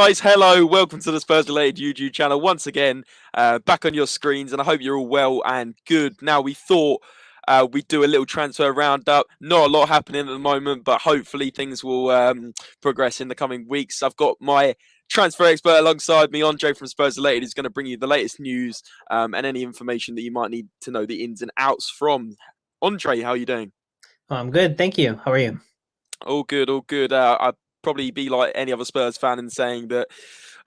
guys, hello, welcome to the Spurs Related YouTube channel once again, back on your screens, and I hope you're all well and good. Now, we thought we'd do a little transfer roundup. Not a lot happening at the moment, but hopefully things will progress in the coming weeks. I've got my transfer expert alongside me, Andre from SpursRelated, who's going to bring you the latest news and any information that you might need to know the ins and outs from. Andre, how are you doing? Oh, I'm good, thank you. How are you? All good, all good. I'd probably be like any other Spurs fan in saying that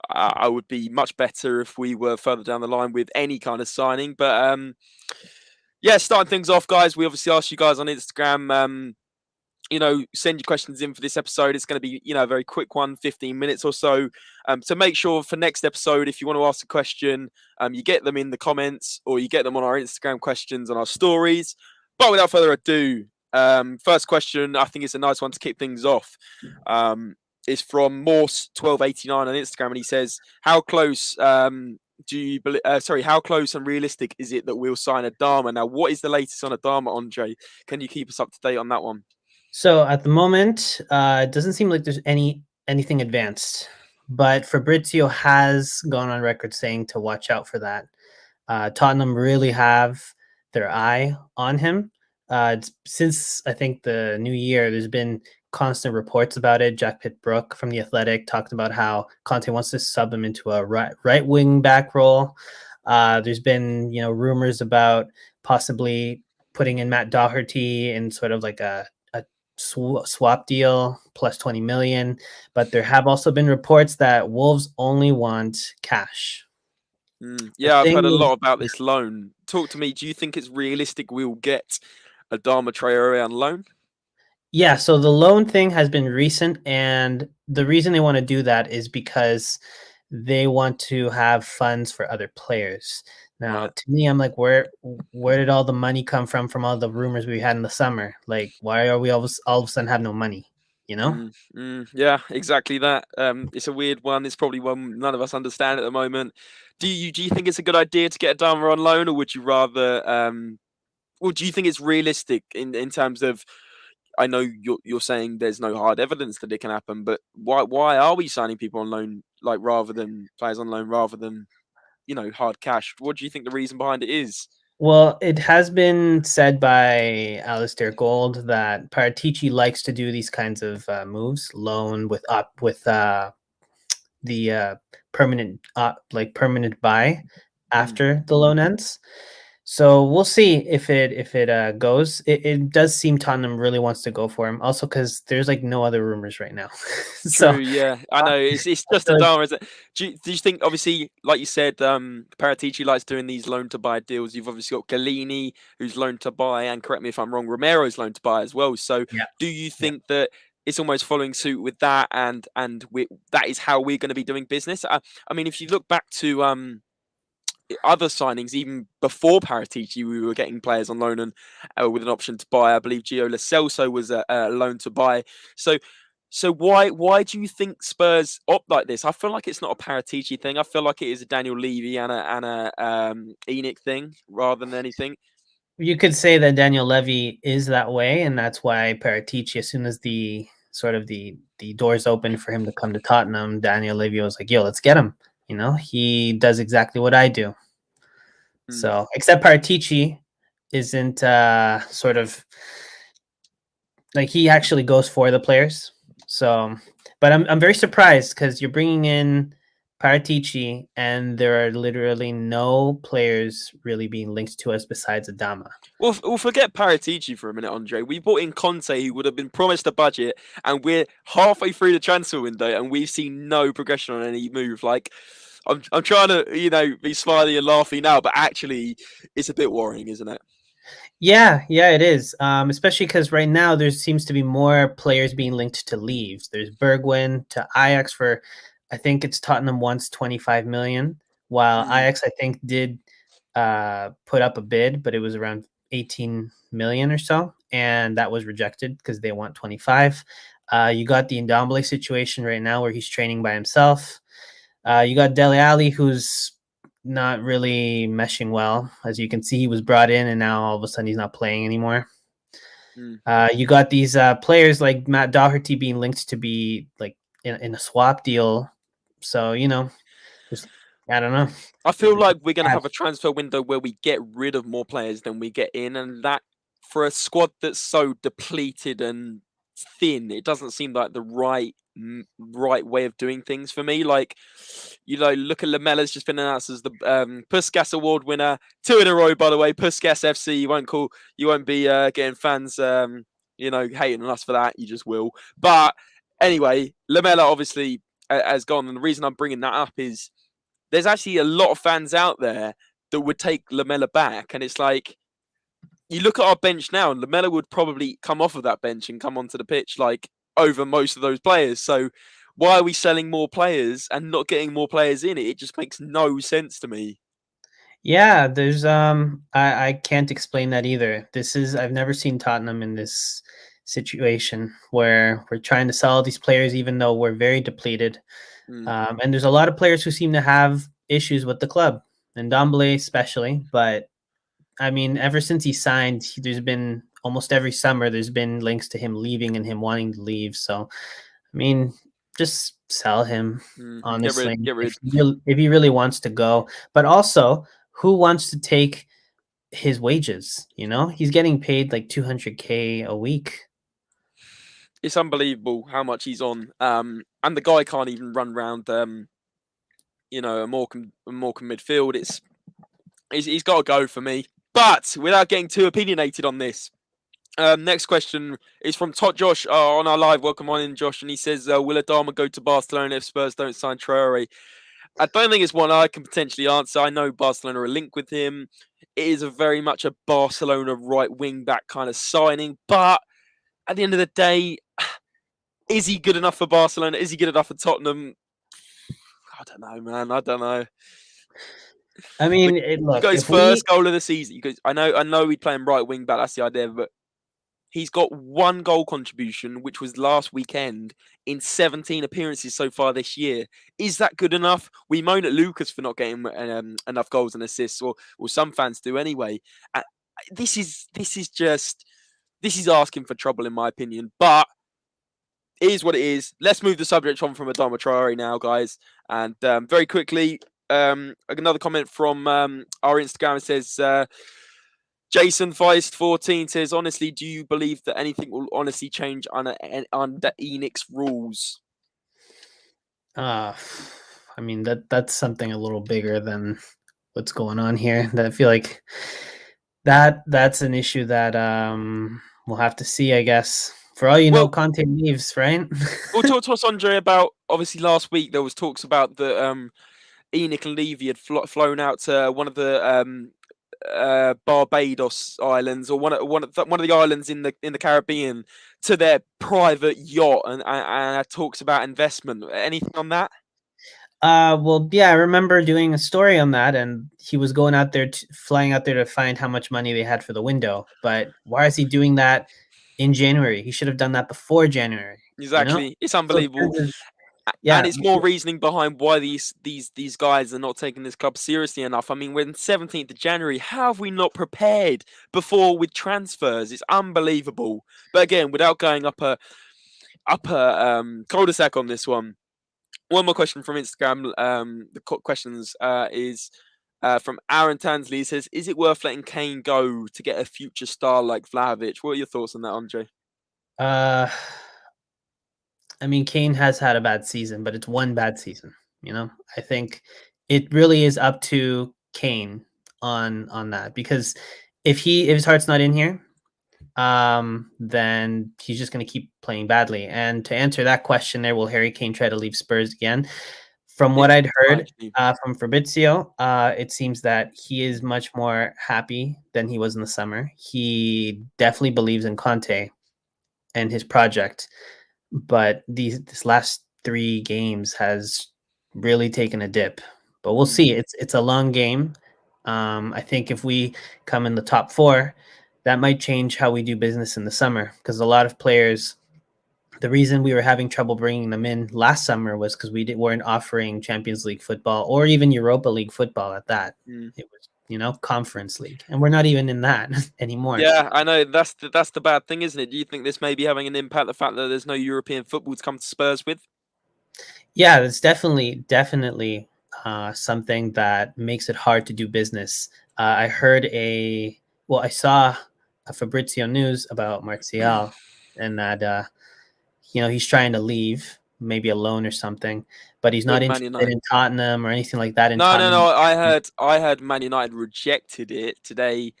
I would be much better if we were further down the line with any kind of signing. But yeah, starting things off, guys. We obviously asked you guys on Instagram, send your questions in for this episode. It's going to be, a very quick one, 15 minutes or so. So make sure for next episode, if you want to ask a question, you get them in the comments or you get them on our Instagram questions on our stories. But without further ado, first question, I think it's a nice one to kick things off. Is from Morse1289 on Instagram, and he says, "How close do you believe? How close and realistic is it that we'll sign Adama?" Now, what is the latest on Adama, Andre? Can you keep us up to date on that one? So at the moment, it doesn't seem like there's anything advanced, but Fabrizio has gone on record saying to watch out for that. Tottenham really have their eye on him. Since I think the new year, there's been constant reports about it. Jack Pitt-Brooke from The Athletic talked about how Conte wants to sub him into a right wing back role. There's been rumors about possibly putting in Matt Doherty in sort of like a swap deal plus 20 million, but there have also been reports that Wolves only want cash. Yeah, I've heard a lot about this loan. Talk to me. Do you think it's realistic we'll get Adama Traore on loan? Yeah, so the loan thing has been recent, and the reason they want to do that is because they want to have funds for other players. Now, Right. to me, I'm like, where did all the money come from all the rumors we had in the summer? Like, why are we all of a sudden have no money? Yeah, exactly that. It's a weird one. It's probably one none of us understand at the moment. Do you think it's a good idea to get Adama on loan, or would you rather? Or do you think it's realistic in terms of? I know you're saying there's no hard evidence that it can happen, but why are we signing people on loan rather than players on loan rather than hard cash? What do you think the reason behind it is? Well, it has been said by Alistair Gold that Paratici likes to do these kinds of moves, loan with the permanent buy after the loan ends. So we'll see if it goes. It does seem Tottenham really wants to go for him. Also, because there's like no other rumors right now. True, So yeah, I know it's just I a feel like, drama. Is it? Do you think obviously, like you said, Paratici likes doing these loan to buy deals. You've obviously got Galini, who's loan to buy, and correct me if I'm wrong, Romero's loan to buy as well. So, yeah, do you yeah. think that it's almost following suit with that, and that is how we're going to be doing business? I mean, if you look back to other signings, even before Paratici, we were getting players on loan and with an option to buy. I believe Gio Lo Celso was a loan to buy. So why do you think Spurs opt like this? I feel like it's not a Paratici thing. I feel like it is a Daniel Levy and a Enoch thing rather than anything. You could say that Daniel Levy is that way, and that's why Paratici, as soon as the doors open for him to come to Tottenham, Daniel Levy was like, "Yo, let's get him." He does exactly what I do. Mm. So, except Paratici isn't sort of like he actually goes for the players. So, but I'm very surprised because you're bringing in Paratici and there are literally no players really being linked to us besides Adama. Well, forget Paratici for a minute, Andre. We brought in Conte, who would have been promised a budget, and we're halfway through the transfer window, and we've seen no progression on any move. Like, I'm trying to, be smiley and laughing now, but actually, it's a bit worrying, isn't it? Yeah, it is. Especially because right now there seems to be more players being linked to leaves. There's Bergwijn to Ajax for, I think it's Tottenham wants 25 million, while Mm. Ajax I think did put up a bid, but it was around 18 million or so, and that was rejected because they want 25. You got the Ndombele situation right now where he's training by himself. You got Dele Alli, who's not really meshing well. As you can see, he was brought in and now all of a sudden he's not playing anymore. Mm. You got these players like Matt Doherty being linked to be like in a swap deal So just I don't know. I feel like we're going to Bad. have a transfer window where we get rid of more players than we get in, and that for a squad that's so depleted and thin, it doesn't seem like the right way of doing things for me. Like, look at Lamella's just been announced as the Puskas Award winner, 2 in a row, by the way. Puskas FC. You won't be getting fans, hating on us for that. You just will. But anyway, Lamella obviously has gone, and the reason I'm bringing that up is there's actually a lot of fans out there that would take Lamella back, and it's like you look at our bench now, and Lamella would probably come off of that bench and come onto the pitch like over most of those players. So why are we selling more players and not getting more players in it? It just makes no sense to me. Yeah, there's I can't explain that either. I've never seen Tottenham in this situation where we're trying to sell all these players even though we're very depleted. Mm, And there's a lot of players who seem to have issues with the club, and Dombele especially. But I mean, ever since he signed, there's been almost every summer there's been links to him leaving and him wanting to leave. So I mean, just sell him, get rid, honestly, get rid. if he really wants to go. But also, who wants to take his wages? He's getting paid like 200K a week. It's unbelievable how much he's on. And the guy can't even run around. A Morecambe midfield. He's got to go for me. But without getting too opinionated on this, next question is from Tot Josh on our live. Welcome on in, Josh. And he says, will Adama go to Barcelona if Spurs don't sign Traore? I don't think it's one I can potentially answer. I know Barcelona are linked with him. It is a very much a Barcelona right wing back kind of signing. But at the end of the day, is he good enough for Barcelona? Is he good enough for Tottenham? I don't know, man. I don't know. I Look, mean, you look, got his if we first goal of the season. I know we play him right wing back. That's the idea, but he's got 1 goal contribution, which was last weekend in 17 appearances so far this year. Is that good enough? We moan at Lucas for not getting enough goals and assists, or some fans do anyway. Uh, this is asking for trouble, in my opinion. But it is what it is. Let's move the subject on from Adama Traore now, guys. And very quickly, another comment from our Instagram says, Jason Feist 14 says, honestly, do you believe that anything will honestly change under Enoch's rules? I mean, that's something a little bigger than what's going on here. That I feel like that's an issue that we'll have to see, I guess. For all you know, Well, Conte leaves, right? we'll talk to us, Andre, about obviously last week there was talks about that Enoch and Levy had flown out to one of the Barbados Islands, or one of the islands in the Caribbean, to their private yacht, and talks about investment. Anything on that? Well, yeah, I remember doing a story on that, and he was going out there, flying out there to find how much money they had for the window. But why is he doing that in January? He should have done that before January. Exactly, it's So unbelievable. And yeah, it's more reasoning behind why these guys are not taking this club seriously enough. I mean, we're in 17th of January. How have we not prepared before with transfers? It's unbelievable. But again, without going up a cul-de-sac on this one, one more question from Instagram. The questions is from Aaron Tansley. He says, is it worth letting Kane go to get a future star like Vlahovic? What are your thoughts on that, Andre? uh, I mean, Kane has had a bad season, but it's one bad season. I think it really is up to Kane on that, because if his heart's not in here, then he's just going to keep playing badly. And to answer that question, will Harry Kane try to leave Spurs again? From what I'd heard from Fabrizio, it seems that he is much more happy than he was in the summer. He definitely believes in Conte and his project, but this last 3 games has really taken a dip. But we'll see. It's a long game. I think if we come in the top 4, that might change how we do business in the summer, because a lot of players, the reason we were having trouble bringing them in last summer was because we weren't offering Champions League football or even Europa League football at that. It was, Conference League, and we're not even in that anymore. Yeah, I know that's the bad thing, isn't it? Do you think this may be having an impact, the fact that there's no European football to come to Spurs with? Yeah, that's definitely something that makes it hard to do business. I heard I saw a Fabrizio news about Martial, and that he's trying to leave, maybe a loan or something, but he's not With Man interested United. in Tottenham or anything like that. In No, no, Tottenham, no. I heard Man United rejected it today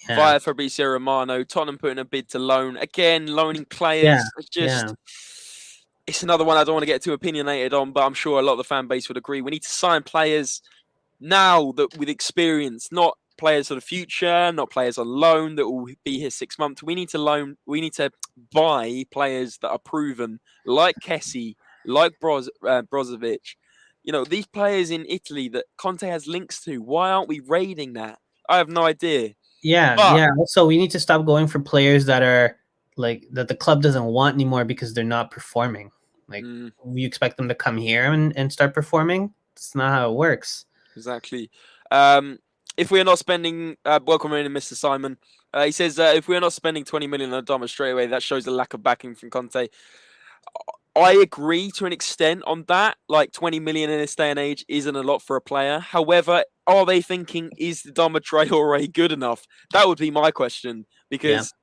yeah, via Fabrizio Romano. Tottenham putting a bid to loan again, loaning yeah, players. It's yeah, just it's another one I don't want to get too opinionated on, but I'm sure a lot of the fan base would agree. We need to sign players now that with experience, not players for the future, not players on loan that will be here 6 months. We need to loan. We need to buy players that are proven, like Kessie, like Brozovic. You know, these players in Italy that Conte has links to. Why aren't we raiding that? I have no idea. yeah, But yeah. Also, we need to stop going for players that are like that the club doesn't want anymore because they're not performing. Like, mm, you expect them to come here and start performing? That's not how it works. exactly. Um, if we are not spending, welcome in, Mr. Simon. He says if we are not spending 20 million on Adama straight away, that shows a lack of backing from Conte. I agree to an extent on that. Like 20 million in this day and age isn't a lot for a player. However, are they thinking is the Dama Traore good enough? That would be my question Yeah. because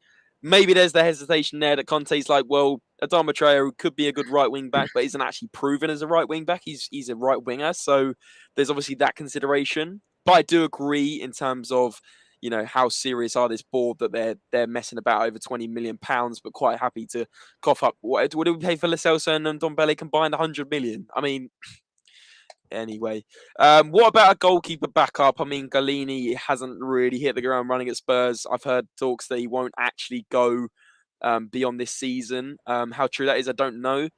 maybe there's the hesitation there that Conte's like, well, Adama Traore could be a good right wing back, but isn't actually proven as a right wing back. He's a right winger, so there's obviously that consideration. But I do agree in terms of how serious are this board that they're messing about over £20 million, but quite happy to cough up. What do we pay for Lo Celso and Ndombele combined? 100 million. I mean, anyway, what about a goalkeeper backup? I mean, Galini hasn't really hit the ground running at Spurs. I've heard talks that he won't actually go beyond this season. How true that is, I don't know.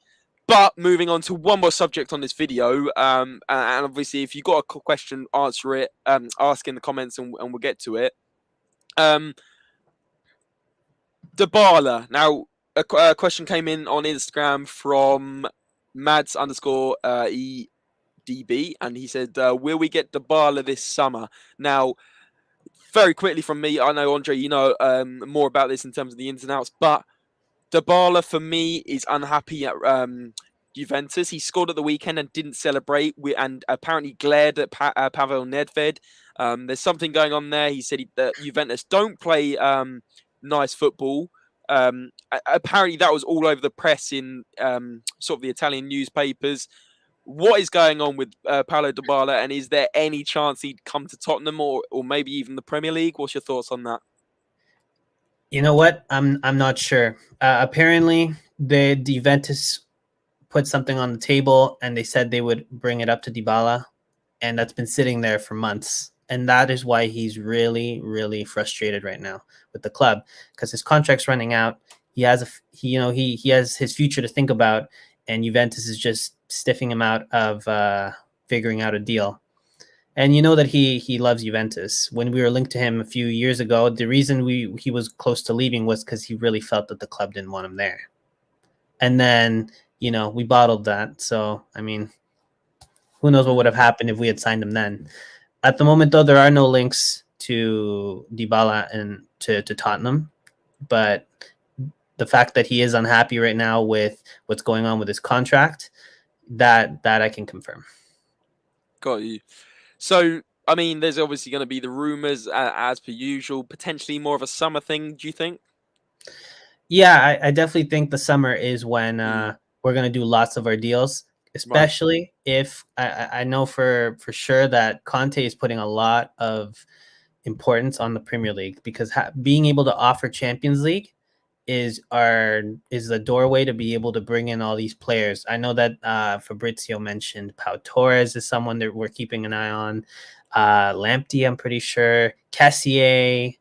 But moving on to one more subject on this video, and obviously, if you've got a question, answer it. Ask in the comments, and we'll get to it. Um, Dybala. Now, a question came in on Instagram from Mads underscore EDB, and he said, "Will we get Dybala this summer?" Now, very quickly from me, I know Andre, you know more about this in terms of the ins and outs, but Dybala for me is unhappy at Juventus. He scored at the weekend and didn't celebrate, and apparently glared at Pavel Nedved. There's something going on there. He said that Juventus don't play nice football. Apparently, that was all over the press in sort of the Italian newspapers. What is going on with Paulo Dybala, and is there any chance he'd come to Tottenham or maybe even the Premier League? What's your thoughts on that? You know what? I'm not sure. Apparently, the Juventus put something on the table, and they said they would bring it up to Dybala, and that's been sitting there for months. And that is why he's really, really frustrated right now with the club because his contract's running out. He has he has his future to think about, and Juventus is just stiffing him out of figuring out a deal. And you know that he loves Juventus. When we were linked to him a few years ago, the reason he was close to leaving was because he really felt that the club didn't want him there. And then we bottled that. So I mean, who knows what would have happened if we had signed him then? At the moment, though, there are no links to Dybala and to Tottenham, but the fact that he is unhappy right now with what's going on with his contract, that I can confirm. Got you. So, I mean, there's obviously going to be the rumours as per usual, potentially more of a summer thing, do you think? Yeah, I definitely think the summer is when Mm, we're going to do lots of our deals, right. especially if I know for sure that Conte is putting a lot of importance on the Premier League because being able to offer Champions League is the doorway to be able to bring in all these players. I know that Fabrizio mentioned Pau Torres is someone that we're keeping an eye on. Lamptey, I'm pretty sure. Cassier,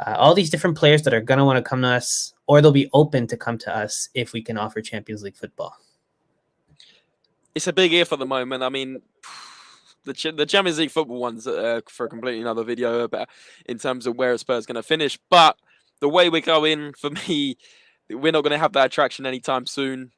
all these different players that are going to want to come to us, or they'll be open to come to us if we can offer Champions League football. It's a big if at the moment. I mean, the Champions League football one's for a completely another video about in terms of where Spurs going to finish. But the way we're going, for me, we're not going to have that attraction anytime soon.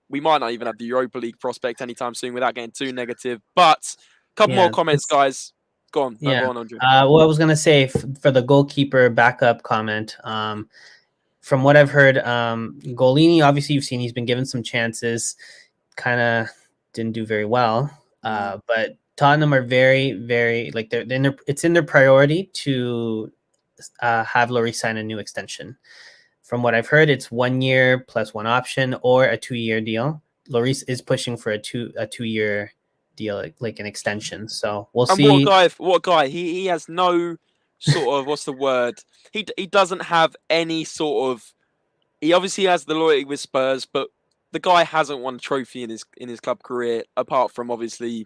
We might not even have the Europa League prospect anytime soon without getting too negative. But a couple more Yeah, comments, guys. Go on. No, yeah. go on, Andre. What I was gonna say for the goalkeeper backup comment, from what I've heard, Golini, obviously you've seen he's been given some chances, kind of didn't do very well. But Tottenham are very, very like it's in their priority to have Lloris sign a new extension. From what I've heard, it's 1 year plus one option or a 2-year deal. Lloris is pushing for a 2-year deal, like an extension. So we'll And what see. guy? What guy? He has no sort of what's the word? He doesn't have any sort of. He obviously has the loyalty with Spurs, but the guy hasn't won a trophy in his club career apart from obviously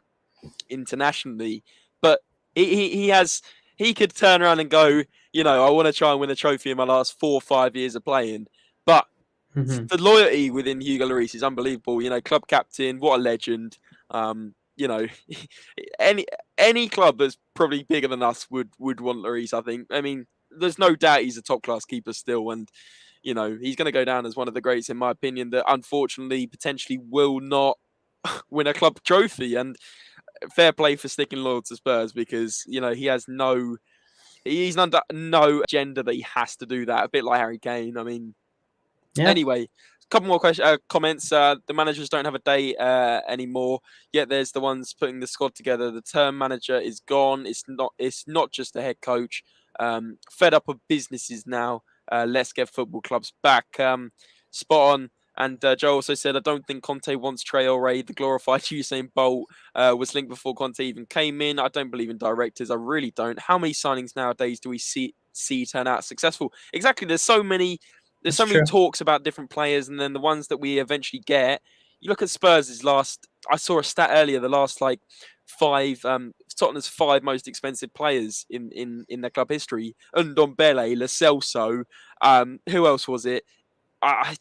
internationally. But he has. He could turn around and go, I want to try and win a trophy in my last 4 or 5 years of playing. But Mhm. the loyalty within Hugo Lloris is unbelievable. Club captain, what a legend. You know, any any club that's probably bigger than us would want Lloris. I think. I mean, there's no doubt he's a top class keeper still, and he's going to go down as one of the greats in my opinion. That unfortunately potentially will not win a club trophy. And fair play for sticking loyal to Spurs because he has he's under no agenda that he has to do that. A bit like Harry Kane. I mean, Yeah. anyway, a couple more comments. The managers don't have a day anymore. Yet there's the ones putting the squad together. The term manager is gone. It's not just the head coach. Fed up of businesses now. Let's get football clubs back. Spot on. And Joe also said, I don't think Conte wants Traore. The glorified Usain Bolt was linked before Conte even came in. I don't believe in directors. I really don't. How many signings nowadays do we see turn out successful? Exactly. There's That's so many true. talks about different players, and then the ones that we eventually get. You look at Spurs' last. I saw a stat earlier. The last like 5, Tottenham's 5 most expensive players in their club history. Ndombele, Lo Celso. Who else was it?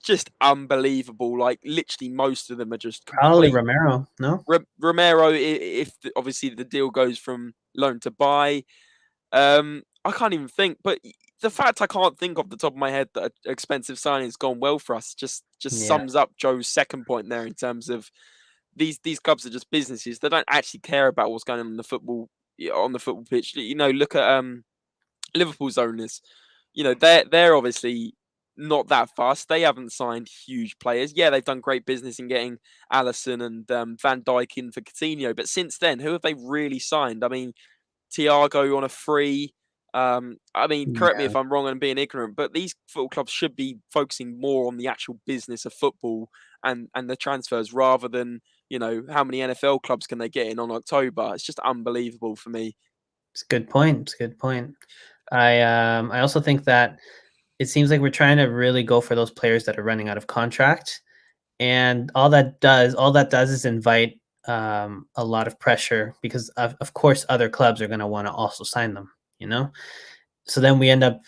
Just unbelievable. Like literally, most of them are just Probably complete. Romero. No. Romero, if obviously the deal goes from loan to buy. I can't even think, but the fact I can't think off the top of my head that an expensive signing has gone well for us just Yeah. sums up Joe's second point there in terms of these clubs are just businesses. They don't actually care about what's going on in the football pitch. Look at Liverpool's owners. They're obviously not that fast. They haven't signed huge players. Yeah, they've done great business in getting Allison and Van Dijk in for Coutinho, but since then, who have they really signed? I mean, Thiago on a free. I mean, correct me Yeah. if I'm wrong and being ignorant, but these football clubs should be focusing more on the actual business of football and the transfers rather than how many NFL clubs can they get in on October. It's just unbelievable for me. It's a good point. It's a good point. I also think that it seems like we're trying to really go for those players that are running out of contract, and all that does is invite a lot of pressure because of course other clubs are going to want to also sign them. You know, so then we end up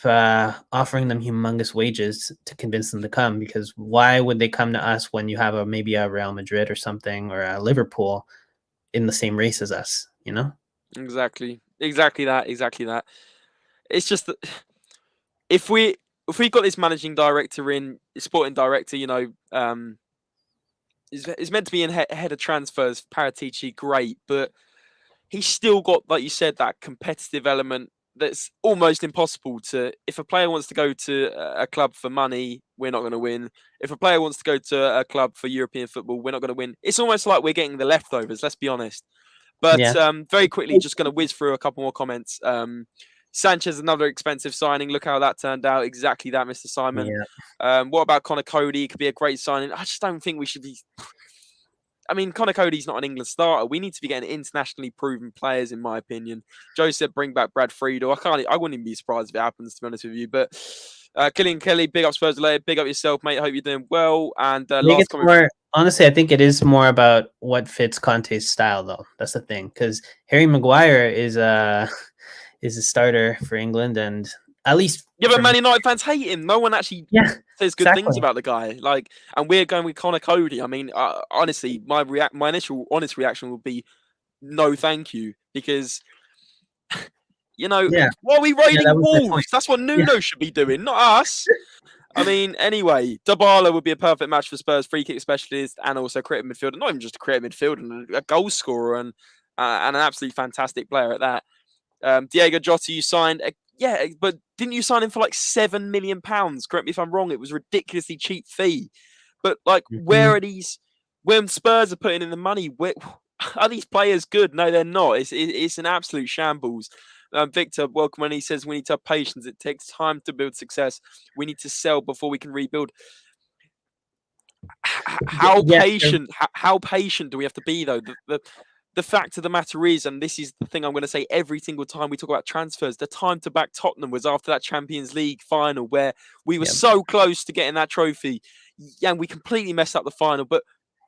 offering them humongous wages to convince them to come, because why would they come to us when you have maybe a Real Madrid or something, or a Liverpool in the same race as us, you know? Exactly that. Exactly that. It's just that if we got this managing director in, sporting director, is meant to be in head of transfers, Paratici, great, but he's still got, like you said, that competitive element that's almost impossible to. If a player wants to go to a club for money, we're not going to win. If a player wants to go to a club for European football, we're not going to win. It's almost like we're getting the leftovers. Let's be honest. But Yeah. very quickly, just going to whiz through a couple more comments. Sanchez, another expensive signing. Look how that turned out. Exactly that, Mr. Simon. Yeah. What about Connor Cody? Could be a great signing. I just don't think we should be. I mean, Connor Cody's not an England starter. We need to be getting internationally proven players, in my opinion. Joe said, "Bring back Brad Friedel." I wouldn't even be surprised if it happens, to be honest with you. But Killian Kelly, big up SpursRelated, big up yourself, mate. I hope you're doing well. And I think last it's comment from more honestly, I think it is more about what fits Conte's style, though. That's the thing, because Harry Maguire is a is a starter for England, and at least yeah, but for me, Man United fans hate him. No one actually yeah, says good things exactly. about the guy. Like, and we're going with Connor Cody. I mean, honestly, my initial honest reaction would be no, thank you, because Yeah, why are we yeah, that raiding was my point. Wolves? That's what Yeah, Nuno should be doing, not us. I mean, anyway, Dybala would be a perfect match for Spurs, free kick specialist and also creative midfielder. Not even just a creative midfielder, and a goal scorer and an absolutely fantastic player at that. Diego Jota, you signed. Yeah, but didn't you sign him for like £7 million? Correct me if I'm wrong. It was a ridiculously cheap fee. But like, where mhm. are these? when Spurs are putting in the money, are these players good? No, they're not. It's an absolute shambles. Victor, welcome when he says we need to have patience. It takes time to build success. We need to sell before we can rebuild. How Yes, patient? How patient do we have to be though? The fact of the matter is, and this is the thing I'm going to say every single time we talk about transfers, the time to back Tottenham was after that Champions League final where we were yeah. so close to getting that trophy. Yeah, and we completely messed up the final, but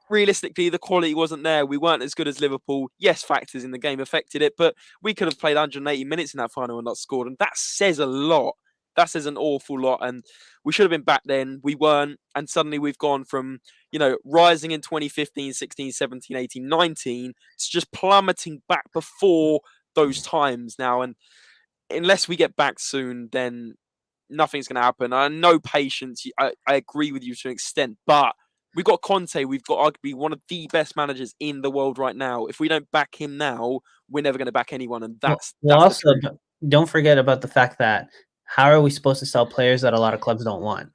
realistically, the quality wasn't there. We weren't as good as Liverpool. Yes, factors in the game affected it, but we could have played 180 minutes in that final and not scored. And that says a lot. That says an awful lot. And we should have been back then. We weren't. And suddenly we've gone from, rising in 2015, 16, 17, 18, 19 to just plummeting back before those times now. And unless we get back soon, then nothing's going to happen. I know patience. I agree with you to an extent, but we've got Conte. We've got arguably one of the best managers in the world right now. If we don't back him now, we're never going to back anyone, and that's the Also, truth. don't forget about the fact that how are we supposed to sell players that a lot of clubs don't want?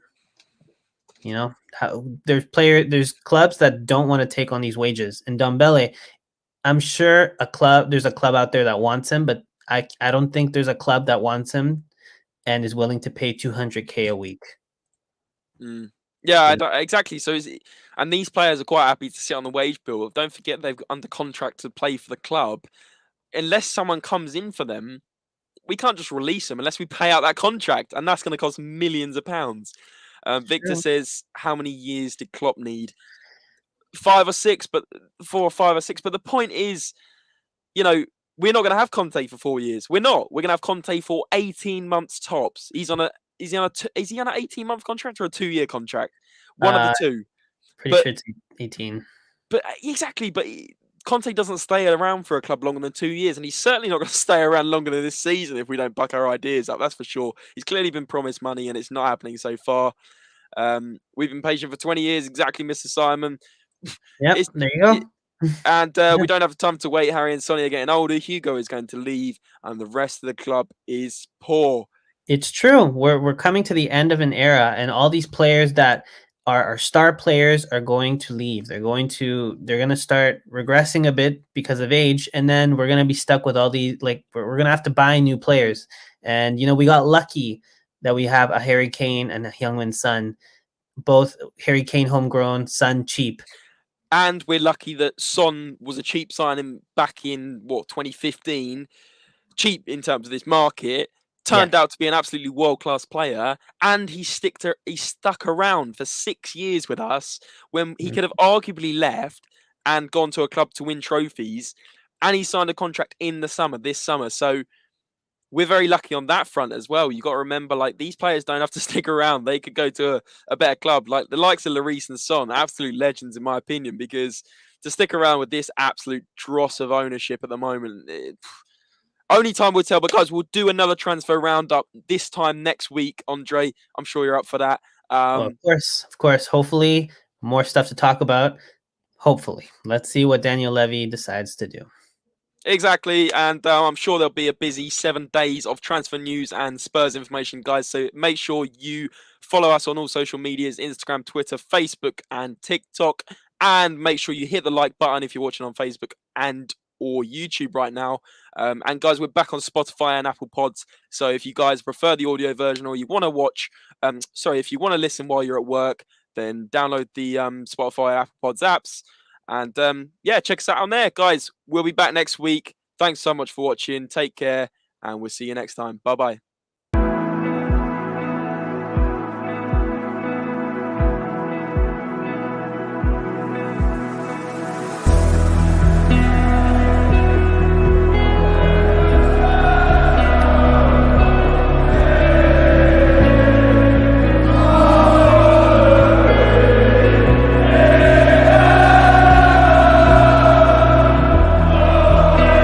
There's clubs that don't want to take on these wages. And Dembele, I'm sure there's a club out there that wants him, but I don't think there's a club that wants him and is willing to pay 200K a week. Mm. Yeah, exactly. So, and these players are quite happy to sit on the wage bill. Don't forget they've got under contract to play for the club. Unless someone comes in for them, we can't just release them unless we pay out that contract, and that's going to cost millions of pounds. Victor says, how many years did Klopp need? 5 or 6, but 4 or 5 or 6. But the point is, we're not going to have Conte for 4 years. We're not. We're going to have Conte for 18 months tops. Is he on an 18-month contract or a 2-year contract? One of the two. Pretty sure it's 18. But exactly. But Conte doesn't stay around for a club longer than 2 years, and he's certainly not going to stay around longer than this season if we don't buck our ideas up. That's for sure. He's clearly been promised money, and it's not happening so far. We've been patient for 20 years, exactly, Mr. Simon. Yep, there you go. And we don't have time to wait. Harry and Sonny are getting older. Hugo is going to leave, and the rest of the club is poor. It's true. We're coming to the end of an era, and all these players that are our star players are going to leave. They're going to start regressing a bit because of age, and then we're going to be stuck with all these, like, we're going to have to buy new players. And we got lucky that we have a Harry Kane and a Heung-min Son, both Harry Kane homegrown, Son cheap. And we're lucky that Son was a cheap signing back in 2015, cheap in terms of this market. Turned out to be an absolutely world-class player, and he stuck around for 6 years with us when he could have arguably left and gone to a club to win trophies, and he signed a contract in this summer. So we're very lucky on that front as well. You got to remember, like, these players don't have to stick around. They could go to a better club, like the likes of Lloris and Son, absolute legends in my opinion, because to stick around with this absolute dross of ownership at the moment, only time will tell. But guys, we'll do another transfer roundup this time next week. Andre, I'm sure you're up for that. Of course. Hopefully, more stuff to talk about. Hopefully, let's see what Daniel Levy decides to do. Exactly, and I'm sure there'll be a busy 7 days of transfer news and Spurs information, guys. So make sure you follow us on all social medias: Instagram, Twitter, Facebook, and TikTok. And make sure you hit the like button if you're watching on Facebook and or YouTube right now. And guys, we're back on Spotify and Apple Pods. So if you guys prefer the audio version or you want to watch, if you want to listen while you're at work, then download the Spotify and Apple Pods apps. And check us out on there, guys. We'll be back next week. Thanks so much for watching. Take care, and we'll see you next time. Bye-bye.